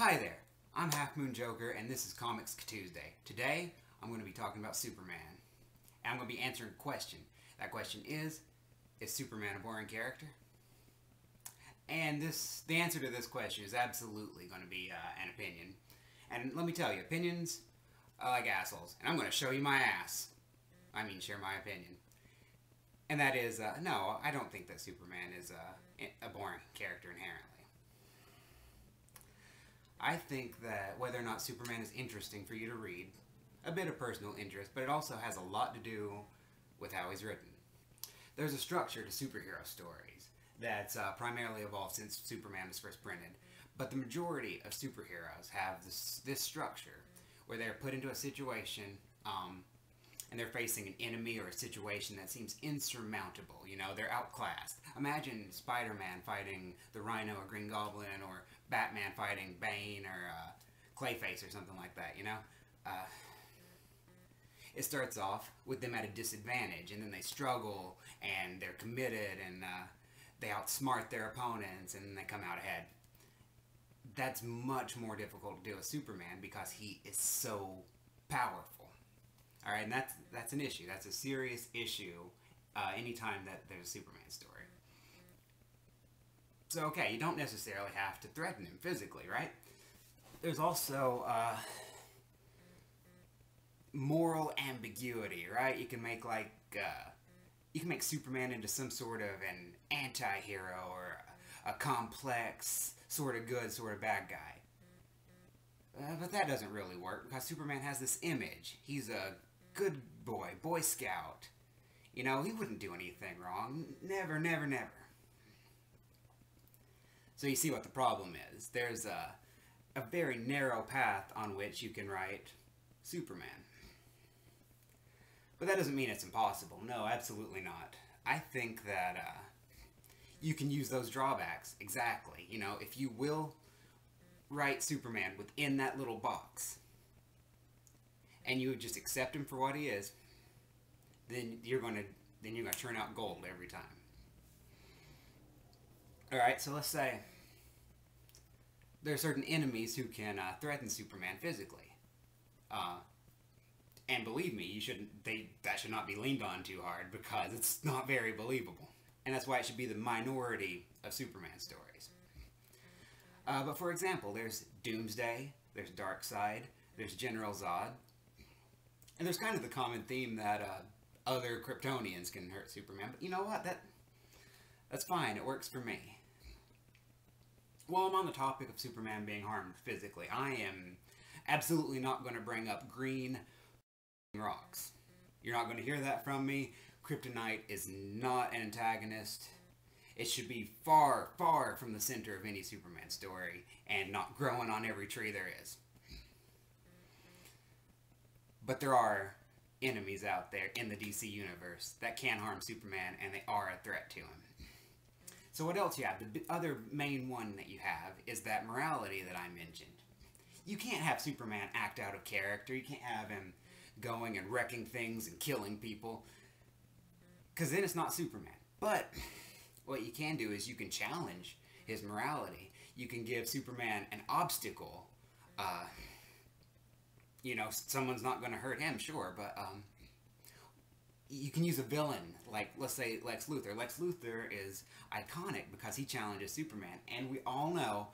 Hi there, I'm Half Moon Joker and this is Comics Tuesday. Today, I'm going to be talking about Superman. And I'm going to be answering a question. That question is Superman a boring character? And the answer to this question is absolutely going to be an opinion. And let me tell you, opinions are like assholes. And I'm going to show you my ass. I mean, share my opinion. And that is, no, I don't think that Superman is a boring character inherently. I think that whether or not Superman is interesting for you to read, a bit of personal interest, but it also has a lot to do with how he's written. There's a structure to superhero stories that's primarily evolved since Superman was first printed, but the majority of superheroes have this structure where they're put into a situation and they're facing an enemy or a situation that seems insurmountable. You know, they're outclassed. Imagine Spider-Man fighting the Rhino or Green Goblin, or Batman fighting Bane or Clayface or something like that, you know? It starts off with them at a disadvantage, and then they struggle, and they're committed, and they outsmart their opponents, and then they come out ahead. That's much more difficult to do with Superman because he is so powerful. Alright, and that's an issue. That's a serious issue anytime that there's a Superman story. So, okay, you don't necessarily have to threaten him physically, right? There's also moral ambiguity, right? You can make you can make Superman into some sort of an anti-hero or a complex, sort of good, sort of bad guy. But that doesn't really work because Superman has this image. He's a good boy, Boy Scout. You know, he wouldn't do anything wrong. Never, never, never. So you see what the problem is. There's a very narrow path on which you can write Superman. But that doesn't mean it's impossible. No, absolutely not. I think that you can use those drawbacks, exactly. You know, if you will write Superman within that little box, and you just accept him for what he is, then you're gonna turn out gold every time. Alright, so let's say there are certain enemies who can threaten Superman physically. And believe me, that should not be leaned on too hard because it's not very believable. And that's why it should be the minority of Superman stories. But for example, there's Doomsday, there's Darkseid, there's General Zod. And there's kind of the common theme that other Kryptonians can hurt Superman. But you know what? That's fine. It works for me. While I'm on the topic of Superman being harmed physically, I am absolutely not going to bring up green rocks. You're not going to hear that from me. Kryptonite is not an antagonist. It should be far, far from the center of any Superman story and not growing on every tree there is. But there are enemies out there in the DC universe that can harm Superman, and they are a threat to him. So what else you have? The other main one that you have is that morality that I mentioned. You can't have Superman act out of character. You can't have him going and wrecking things and killing people, because then it's not Superman. But what you can do is you can challenge his morality. You can give Superman an obstacle. You know, someone's not going to hurt him, sure, but you can use a villain, like, let's say, Lex Luthor. Lex Luthor is iconic because he challenges Superman, and we all know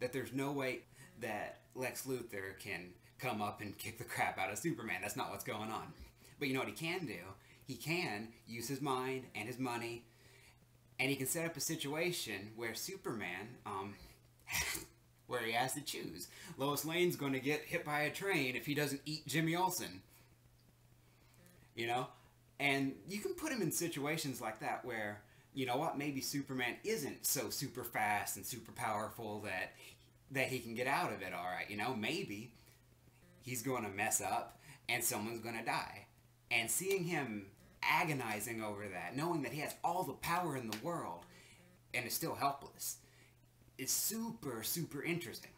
that there's no way that Lex Luthor can come up and kick the crap out of Superman. That's not what's going on. But you know what he can do? He can use his mind and his money, and he can set up a situation where Superman, where he has to choose. Lois Lane's going to get hit by a train if he doesn't eat Jimmy Olsen. You know? And you can put him in situations like that where, you know what, maybe Superman isn't so super fast and super powerful that he can get out of it alright. You know, maybe he's going to mess up and someone's going to die. And seeing him agonizing over that, knowing that he has all the power in the world and is still helpless, is super, super interesting.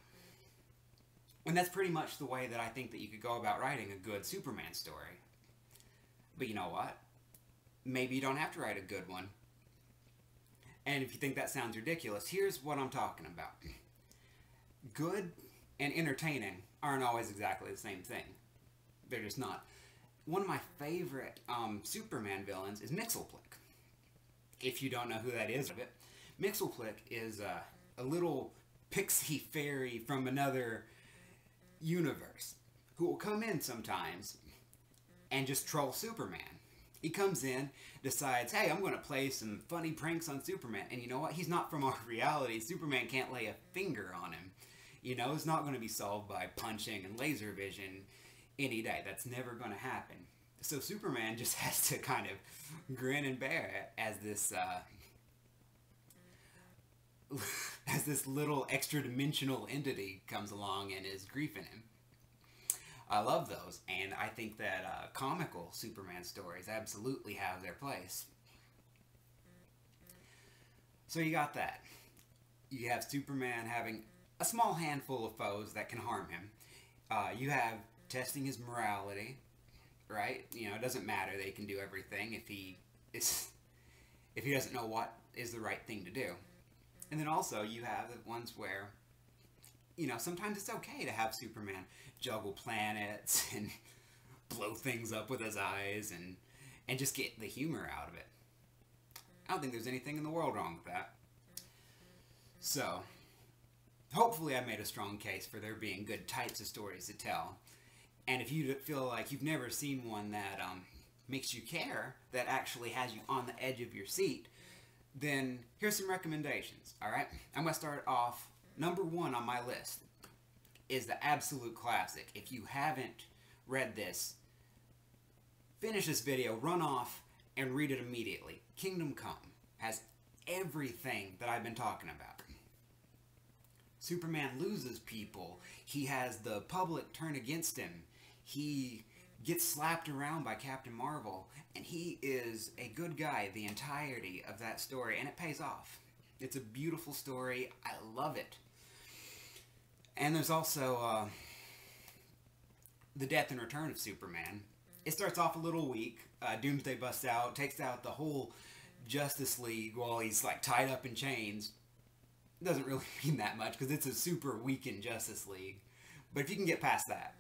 And that's pretty much the way that I think that you could go about writing a good Superman story. But you know what? Maybe you don't have to write a good one. And if you think that sounds ridiculous, here's what I'm talking about. Good and entertaining aren't always exactly the same thing. They're just not. One of my favorite Superman villains is Mxyzptlk. If you don't know who that is, Mxyzptlk is a little pixie fairy from another universe who will come in sometimes and just troll Superman. He comes in, decides, hey, I'm going to play some funny pranks on Superman. And you know what? He's not from our reality. Superman can't lay a finger on him. You know, it's not going to be solved by punching and laser vision any day. That's never going to happen. So Superman just has to kind of grin and bear it as this little extra-dimensional entity comes along and is griefing him. I love those, and I think that comical Superman stories absolutely have their place. So you got that. You have Superman having a small handful of foes that can harm him. You have testing his morality, right? You know, it doesn't matter. They can do everything if he doesn't know what is the right thing to do. And then also you have the ones where, you know, sometimes it's okay to have Superman juggle planets and blow things up with his eyes and just get the humor out of it. I don't think there's anything in the world wrong with that. So, hopefully I made a strong case for there being good types of stories to tell. And if you feel like you've never seen one that makes you care, that actually has you on the edge of your seat, then here's some recommendations, alright? I'm going to start off, number one on my list is the absolute classic. If you haven't read this, finish this video, run off, and read it immediately. Kingdom Come has everything that I've been talking about. Superman loses people. He has the public turn against him. He gets slapped around by Captain Marvel, and he is a good guy the entirety of that story, and it pays off. It's a beautiful story. I love it. And there's also the death and return of Superman. It starts off a little weak. Doomsday busts out, takes out the whole Justice League while he's like tied up in chains. Doesn't really mean that much because it's a super weakened Justice League. But if you can get past that,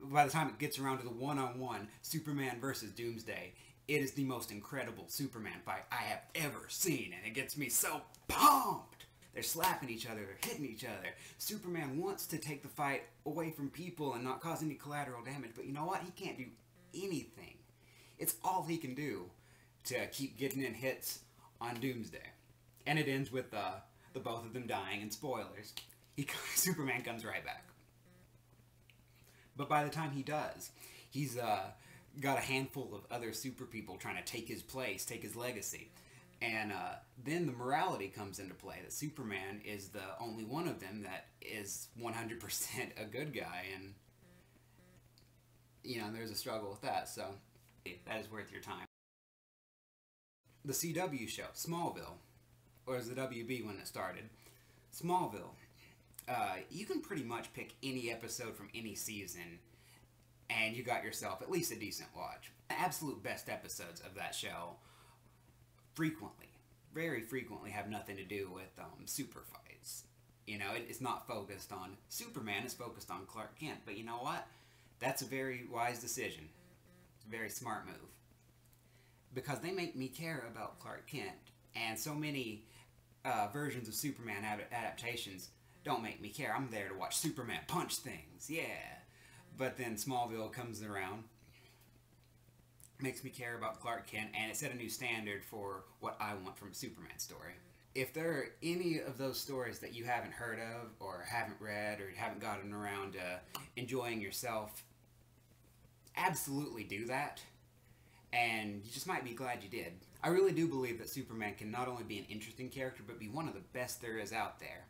by the time it gets around to the one-on-one Superman versus Doomsday, it is the most incredible Superman fight I have ever seen, and it gets me so pumped. They're slapping each other, they're hitting each other. Superman wants to take the fight away from people and not cause any collateral damage, but you know what? He can't do anything. It's all he can do to keep getting in hits on Doomsday. And it ends with the both of them dying, and spoilers, Superman comes right back. But by the time he does, he's got a handful of other super people trying to take his place, take his legacy. And then the morality comes into play, that Superman is the only one of them that is 100% a good guy, and, you know, there's a struggle with that, so that is worth your time. The CW show, Smallville, or as the WB when it started, Smallville, you can pretty much pick any episode from any season, and you got yourself at least a decent watch. The absolute best episodes of that show frequently, very frequently, have nothing to do with super fights. You know, it's not focused on Superman, it's focused on Clark Kent. But you know what? That's a very wise decision. It's a very smart move. Because they make me care about Clark Kent, and so many versions of Superman adaptations don't make me care. I'm there to watch Superman punch things, yeah. But then Smallville comes around, makes me care about Clark Kent, and it set a new standard for what I want from a Superman story. If there are any of those stories that you haven't heard of, or haven't read, or haven't gotten around to enjoying yourself, absolutely do that, and you just might be glad you did. I really do believe that Superman can not only be an interesting character, but be one of the best there is out there.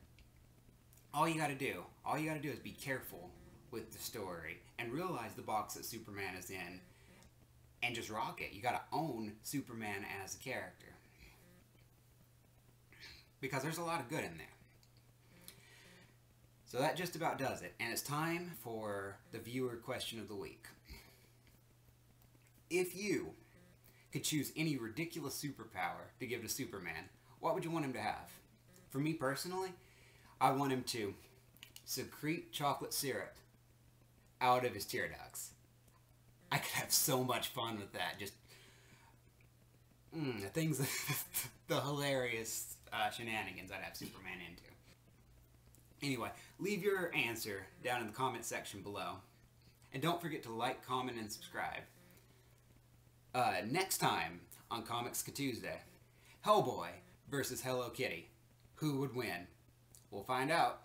All you gotta do is be careful with the story, and realize the box that Superman is in, and just rock it. You gotta own Superman as a character. Because there's a lot of good in there. So that just about does it. And it's time for the viewer question of the week. If you could choose any ridiculous superpower to give to Superman, what would you want him to have? For me personally, I want him to secrete chocolate syrup out of his tear ducts. I could have so much fun with that. Just the things, the hilarious shenanigans I'd have Superman into. Anyway, leave your answer down in the comment section below. And don't forget to like, comment, and subscribe. Next time on Comics Tuesday, Hellboy versus Hello Kitty. Who would win? We'll find out.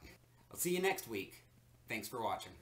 I'll see you next week. Thanks for watching.